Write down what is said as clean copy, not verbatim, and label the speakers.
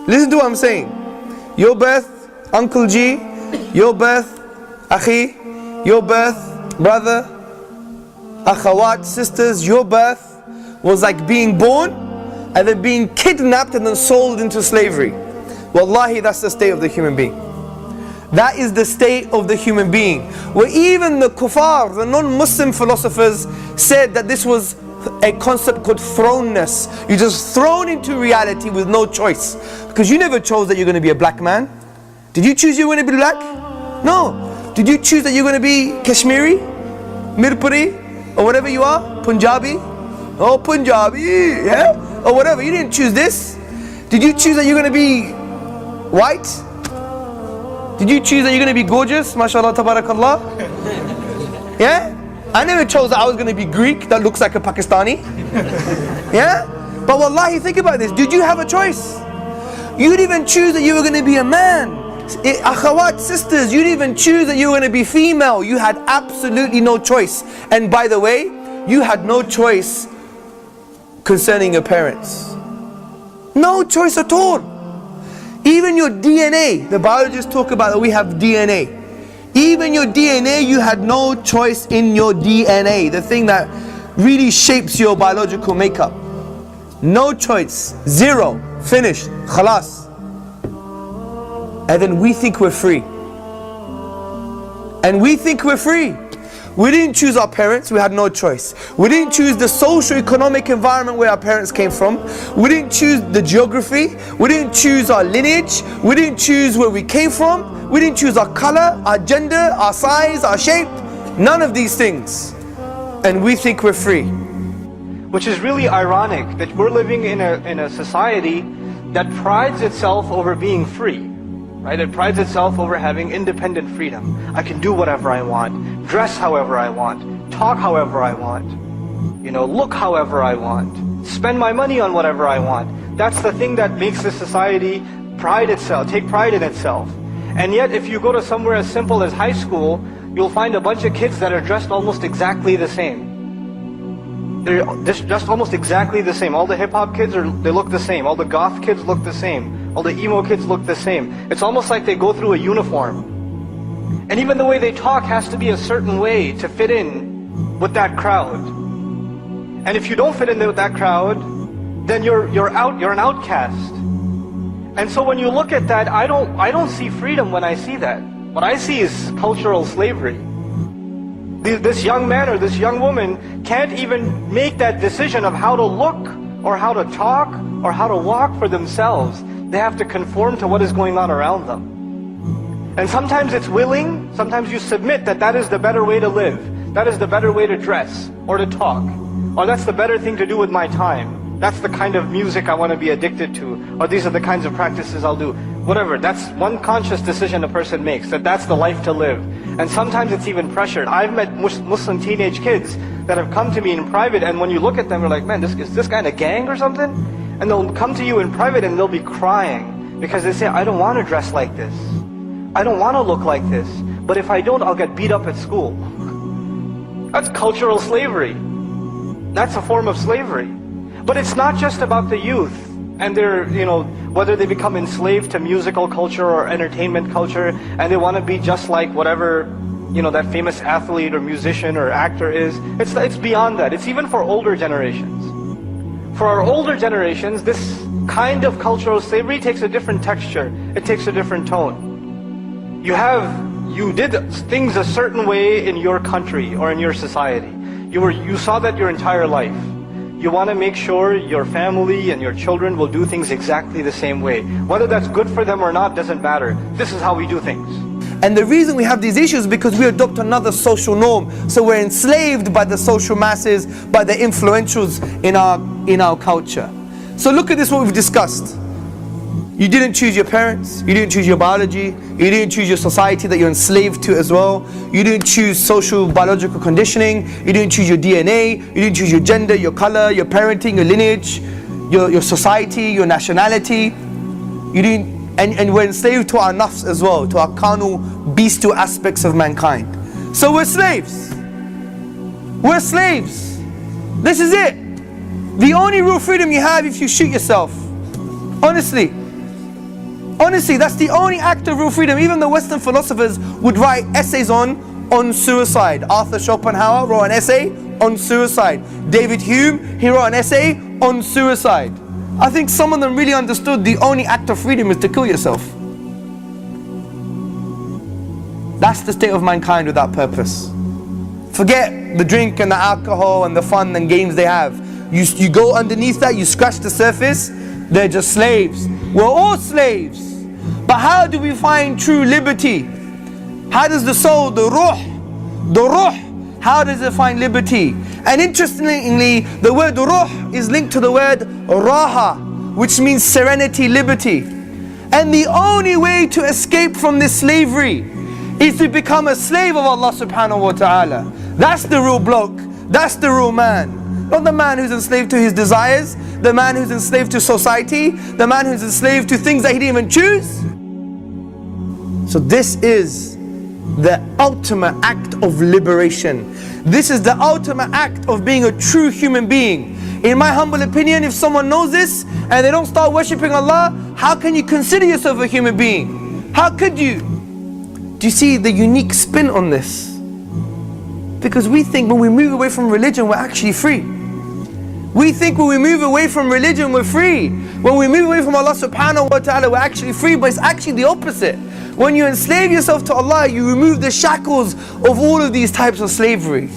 Speaker 1: Listen to what I'm saying. Your birth, Uncle G, your birth, Akhi, your birth, brother, Akhawat, sisters, your birth was like being born and then being kidnapped and then sold into slavery. Wallahi, that's the state of the human being. That is the state of the human being. Where even the kuffar, the non-Muslim philosophers said that this was a concept called thrownness. You're just thrown into reality with no choice. Because you never chose that you're going to be a black man. Did you choose you're going to be black? No. Did you choose that you're going to be Kashmiri, Mirpuri, or whatever you are? Punjabi? Oh, Punjabi, yeah? Or whatever. You didn't choose this. Did you choose that you're going to be white? Did you choose that you're going to be gorgeous? MashaAllah, tabarakallah. Yeah? I never chose that I was going to be Greek that looks like a Pakistani. Yeah? But wallahi, think about this. Did you have a choice? You didn't even choose that you were going to be a man. Akhawat, sisters, you didn't even choose that you were going to be female. You had absolutely no choice. And by the way, you had no choice concerning your parents. No choice at all. Even your DNA, the biologists talk about that we have DNA. Even your DNA, you had no choice in your DNA, the thing that really shapes your biological makeup. No choice, zero, finished, khalas. And then we think we're free. And we think we're free. We didn't choose our parents, we had no choice. We didn't choose the socio-economic environment where our parents came from. We didn't choose the geography. We didn't choose our lineage. We didn't choose where we came from. We didn't choose our color, our gender, our size, our shape. None of these things. And we think we're free.
Speaker 2: Which is really ironic that we're living in a society that prides itself over being free. Right? It prides itself over having independent freedom. I can do whatever I want, dress however I want, talk however I want, look however I want, spend my money on whatever I want. That's the thing that makes this society take pride in itself. And yet if you go to somewhere as simple as high school, you'll find a bunch of kids that are dressed almost exactly the same. They're dressed almost exactly the same. All the hip-hop kids, they look the same. All the goth kids look the same. All the emo kids look the same. It's almost like they go through a uniform. And even the way they talk has to be a certain way to fit in with that crowd. And if you don't fit in with that crowd, then you're an outcast. And so when you look at that, I don't see freedom when I see that. What I see is cultural slavery. This young man or this young woman can't even make that decision of how to look or how to talk or how to walk for themselves. They have to conform to what is going on around them. And sometimes it's willing, sometimes you submit that is the better way to live. That is the better way to dress or to talk. Or that's the better thing to do with my time. That's the kind of music I want to be addicted to. Or these are the kinds of practices I'll do. Whatever, that's one conscious decision a person makes, that's the life to live. And sometimes it's even pressured. I've met Muslim teenage kids that have come to me in private, and when you look at them, you're like, man, is this guy in a gang or something? And they'll come to you in private and they'll be crying because they say, I don't want to dress like this. I don't want to look like this. But if I don't, I'll get beat up at school. That's cultural slavery. That's a form of slavery. But it's not just about the youth and their, whether they become enslaved to musical culture or entertainment culture and they want to be just like whatever, that famous athlete or musician or actor is. It's beyond that. It's even for older generations. For our older generations, this kind of cultural slavery takes a different texture. It takes a different tone. You did things a certain way in your country or in your society. You saw that your entire life. You want to make sure your family and your children will do things exactly the same way. Whether that's good for them or not doesn't matter. This is how we do things.
Speaker 1: And the reason we have these issues is because we adopt another social norm. So we're enslaved by the social masses, by the influentials in our culture. So look at this, what we've discussed. You didn't choose your parents, you didn't choose your biology, you didn't choose your society that you're enslaved to as well. You didn't choose social biological conditioning, you didn't choose your DNA, you didn't choose your gender, your color, your parenting, your lineage, your society, your nationality. You didn't. And we're enslaved to our nafs as well, to our carnal, bestial aspects of mankind. So we're slaves. We're slaves. This is it. The only real freedom you have if you shoot yourself. Honestly. Honestly, that's the only act of real freedom. Even the Western philosophers would write essays on suicide. Arthur Schopenhauer wrote an essay on suicide. David Hume, he wrote an essay on suicide. I think some of them really understood the only act of freedom is to kill yourself. That's the state of mankind without purpose. Forget the drink and the alcohol and the fun and games they have. You go underneath that, you scratch the surface, they're just slaves. We're all slaves. But how do we find true liberty? How does the soul, the ruh, how does it find liberty? And interestingly, the word ruh is linked to the word raha, which means serenity, liberty. And the only way to escape from this slavery is to become a slave of Allah subhanahu wa ta'ala. That's the real bloke, that's the real man. Not the man who's enslaved to his desires, the man who's enslaved to society, the man who's enslaved to things that he didn't even choose. So this is the ultimate act of liberation. This is the ultimate act of being a true human being. In my humble opinion, if someone knows this and they don't start worshipping Allah, how can you consider yourself a human being? How could you? Do you see the unique spin on this? Because we think when we move away from religion, we're actually free. We think when we move away from religion, we're free. When we move away from Allah subhanahu wa ta'ala, we're actually free, but it's actually the opposite. When you enslave yourself to Allah, you remove the shackles of all of these types of slavery.